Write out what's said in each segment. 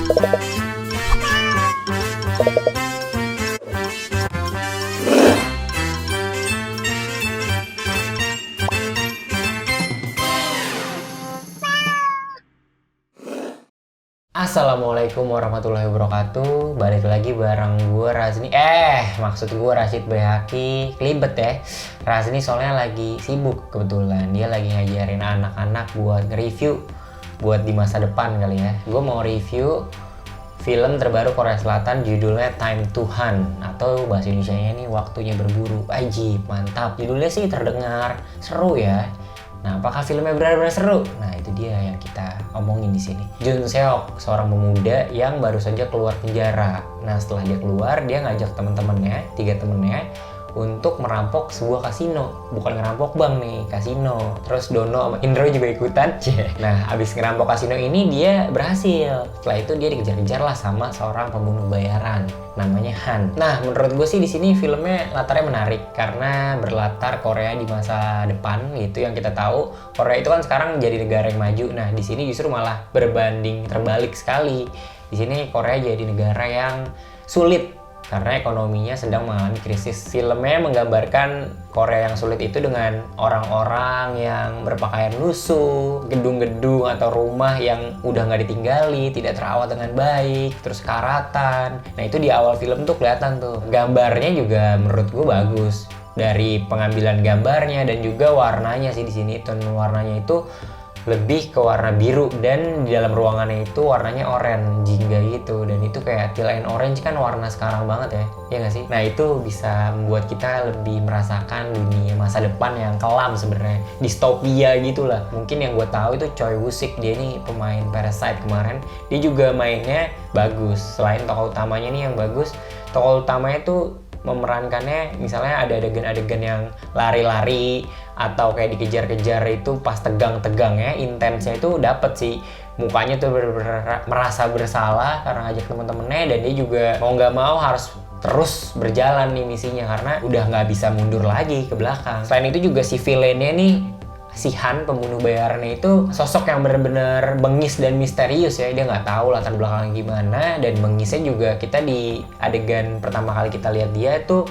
Assalamualaikum warahmatullahi wabarakatuh. Balik lagi bareng gue Razni. Maksud gue Rashid Bayhaqi. Kelibet ya. Razni soalnya lagi sibuk kebetulan. Dia lagi ngajarin anak-anak buat nge-review buat di masa depan kali ya. Gue mau review film terbaru Korea Selatan, judulnya Time to Hunt, atau bahasa Indonesianya ini Waktunya Berburu. Ajib, mantap. Judulnya sih terdengar seru ya. Nah, apakah filmnya benar-benar seru? Nah, itu dia yang kita omongin di sini. Jun Seok, seorang pemuda yang baru saja keluar penjara. Nah, setelah dia keluar, dia ngajak teman-temannya, 3 temennya, untuk merampok sebuah kasino. Bukan ngerampok bank nih, kasino. Terus Dono sama Indro juga ikutan. Nah, abis ngerampok kasino ini dia berhasil. Setelah itu dia dikejar-kejar lah sama seorang pembunuh bayaran, namanya Han. Nah, menurut gue sih di sini filmnya latarnya menarik karena berlatar Korea di masa depan gitu. Yang kita tahu Korea itu kan sekarang jadi negara yang maju. Nah, di sini justru malah berbanding terbalik sekali. Di sini Korea jadi negara yang sulit karena ekonominya sedang mengalami krisis. Filmnya menggambarkan Korea yang sulit itu dengan orang-orang yang berpakaian lusuh, gedung-gedung atau rumah yang udah nggak ditinggali, tidak terawat dengan baik, terus karatan. Nah, itu di awal film tuh kelihatan tuh. Gambarnya juga menurut gue bagus. Dari pengambilan gambarnya dan juga warnanya sih di sini, tone warnanya itu lebih ke warna biru, dan di dalam ruangannya itu warnanya orange jingga gitu, dan itu kayak teal and orange kan warna sekarang banget ya, ya nggak sih? Nah, itu bisa membuat kita lebih merasakan dunia masa depan yang kelam sebenarnya, distopia gitulah. Mungkin yang gue tahu itu Choi Woo-sik, dia ini pemain Parasite kemarin, dia juga mainnya bagus. Selain tokoh utamanya nih yang bagus, tokoh utamanya tuh memerankannya, misalnya ada adegan-adegan yang lari-lari atau kayak dikejar-kejar itu pas tegang-tegang ya, intensnya itu dapet sih. Mukanya tuh bener-bener merasa bersalah karena ngajak temen-temennya, dan dia juga mau nggak mau harus terus berjalan nih misinya karena udah nggak bisa mundur lagi ke belakang. Selain itu juga si villainnya nih, si Han pembunuh bayarannya itu sosok yang benar-benar bengis dan misterius ya. Dia nggak tahu latar belakangnya gimana, dan bengisnya juga kita di adegan pertama kali kita lihat dia tuh,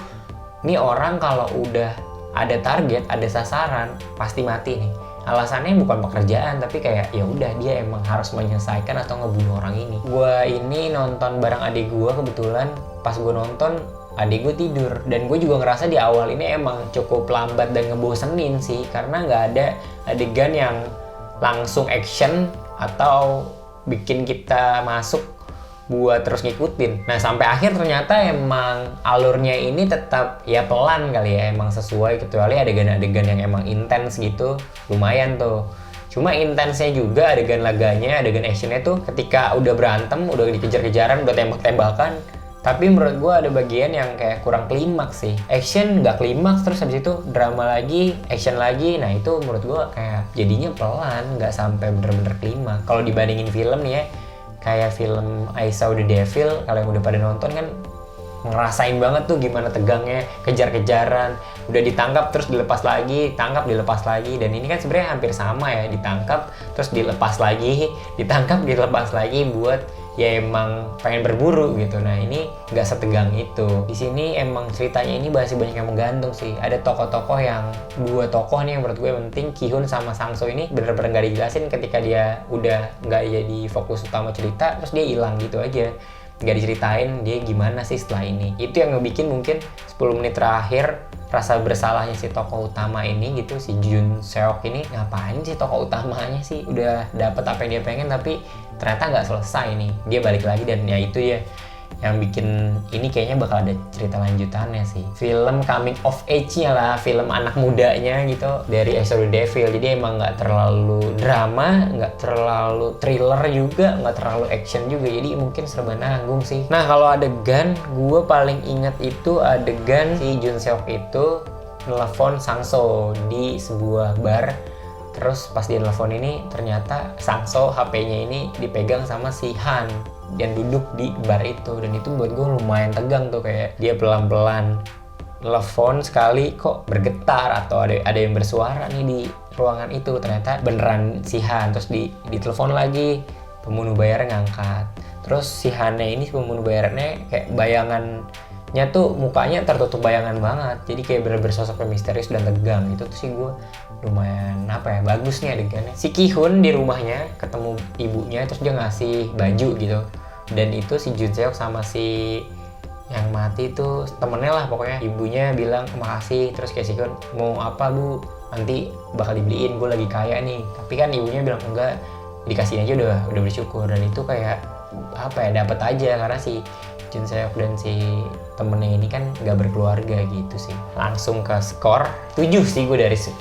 ini orang kalau udah ada target, ada sasaran, pasti mati nih. Alasannya bukan pekerjaan, tapi kayak ya udah dia emang harus menyelesaikan atau ngebunuh orang ini. Gua ini nonton bareng adik gua kebetulan. Pas gua nonton, adik gue tidur, dan gue juga ngerasa di awal ini emang cukup lambat dan ngebosenin sih, karena nggak ada adegan yang langsung action atau bikin kita masuk buat terus ngikutin. Nah, sampai akhir ternyata emang alurnya ini tetap ya pelan kali ya, emang sesuai, kecuali adegan-adegan yang emang intens gitu, lumayan tuh. Cuma intensnya juga adegan laganya, adegan actionnya tuh ketika udah berantem, udah dikejar-kejaran, udah tembak-tembakan. Tapi menurut gue ada bagian yang kayak kurang klimaks sih. Action nggak klimaks, terus habis itu drama lagi, action lagi. Nah, itu menurut gue kayak jadinya pelan, nggak sampai bener-bener klimaks. Kalau dibandingin film nih ya, kayak film I Saw the Devil, kalau yang udah pada nonton kan ngerasain banget tuh gimana tegangnya, kejar-kejaran, udah ditangkap terus dilepas lagi, tangkap dilepas lagi. Dan ini kan sebenarnya hampir sama ya, ditangkap terus dilepas lagi, ditangkap dilepas lagi buat ya emang pengen berburu gitu. Nah, ini nggak setegang itu. Di sini emang ceritanya ini masih banyak yang menggantung sih. Ada tokoh-tokoh yang, 2 tokoh nih yang menurut gue penting, Ki-hun sama Sang-soo ini bener-bener nggak dijelasin ketika dia udah nggak jadi fokus utama cerita, terus dia hilang gitu aja. Nggak diceritain dia gimana sih setelah ini. Itu yang ngebikin mungkin 10 menit terakhir rasa bersalahnya si tokoh utama ini gitu, si Jun Seok ini, ngapain sih tokoh utamanya sih udah dapet apa yang dia pengen tapi ternyata nggak selesai nih, dia balik lagi. Dan ya itu ya yang bikin ini kayaknya bakal ada cerita lanjutannya sih. Film coming of age-nya lah, film anak mudanya gitu dari I Saw the Devil. Jadi emang nggak terlalu drama, nggak terlalu thriller juga, nggak terlalu action juga. Jadi mungkin serba nanggung sih. Nah, kalau adegan gue paling inget itu adegan si Jun Seok itu nelfon Sang-soo di sebuah bar. Terus pas dia nelfon ini ternyata Sang-soo HP-nya ini dipegang sama si Han dan duduk di bar itu. Dan itu buat gue lumayan tegang tuh, kayak dia pelan-pelan telepon sekali kok bergetar atau ada yang bersuara nih di ruangan itu. Ternyata beneran si Han. Terus ditelepon lagi, pembunuh bayar ngangkat. Terus si Hane ini pembunuh bayarannya kayak bayangannya tuh mukanya tertutup bayangan banget, jadi kayak bener-bener sosoknya misterius dan tegang. Itu tuh sih gue lumayan apa ya, bagus nih adegannya. Si Ki-hun di rumahnya ketemu ibunya, terus dia ngasih baju gitu, dan itu si Jun Seok sama si yang mati itu temennya lah pokoknya. Ibunya bilang makasih, terus kayak si Ki-hun mau apa bu, nanti bakal dibeliin, gue lagi kaya nih. Tapi kan ibunya bilang enggak, dikasih aja udah bersyukur. Dan itu kayak apa ya, dapat aja karena si Jun Seok dan si temennya ini kan gak berkeluarga gitu sih. Langsung ke skor 7 sih gue dari 10,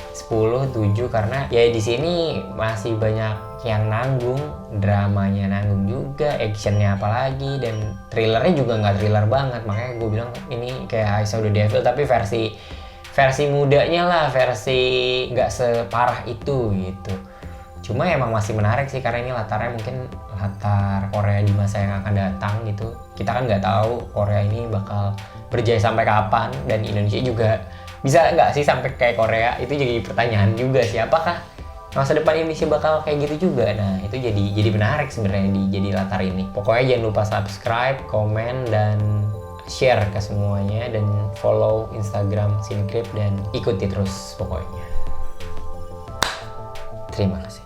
7 karena ya di sini masih banyak yang nanggung, dramanya nanggung juga, actionnya apalagi, dan thrillernya juga nggak thriller banget. Makanya gue bilang ini kayak I Saw the Devil tapi versi mudanya lah, versi nggak separah itu gitu. Cuma emang masih menarik sih karena ini latarnya mungkin latar Korea di masa yang akan datang gitu. Kita kan nggak tahu Korea ini bakal berjaya sampai kapan, dan Indonesia juga bisa nggak sih sampai kayak Korea. Itu jadi pertanyaan juga sih, apakah masa depan Indonesia bakal kayak gitu juga. Nah itu jadi menarik sebenarnya jadi latar ini. Pokoknya jangan lupa subscribe, komen, dan share ke semuanya, dan follow Instagram Sinekrip dan ikuti terus pokoknya. Terima kasih.